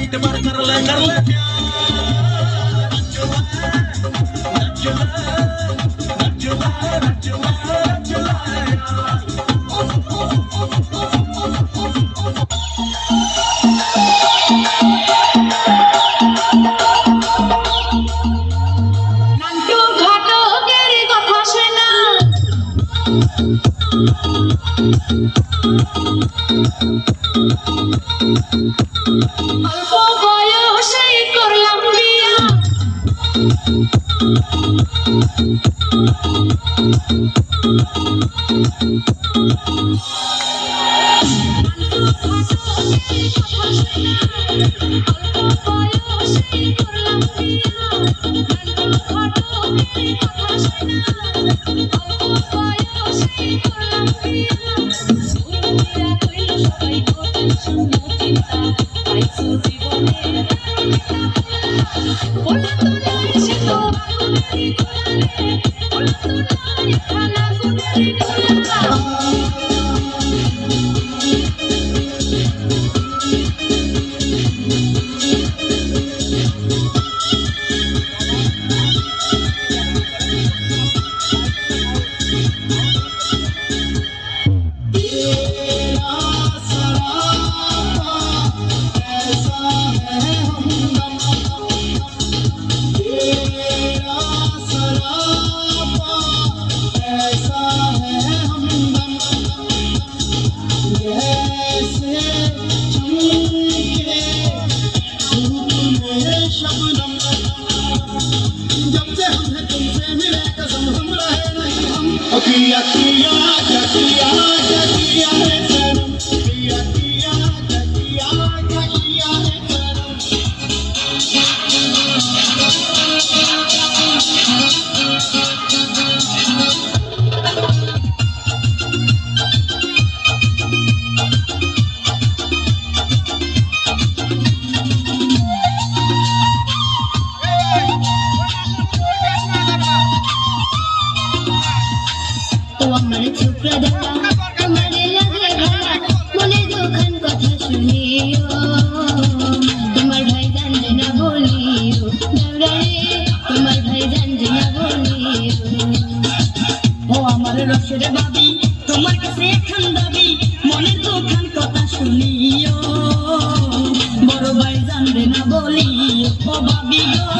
एक बार कर ले অল্প বয়সেই করলাম বিয়া किया किया किया किया है सनम किया किया किया किया আমার ছোকরা দেখা আমার লাগে ভালা মনে দুখান কথা শুনিও তোমার ভাই জানবে না বলিও দেওরারে তোমার ভাই জানবে না বলিও ও আমার রসের বাবি তোমার কাছে এখন দাবি মনে দুখান কথা শুনিও বড় ভাই জানবে না বলিও ও বাবি গো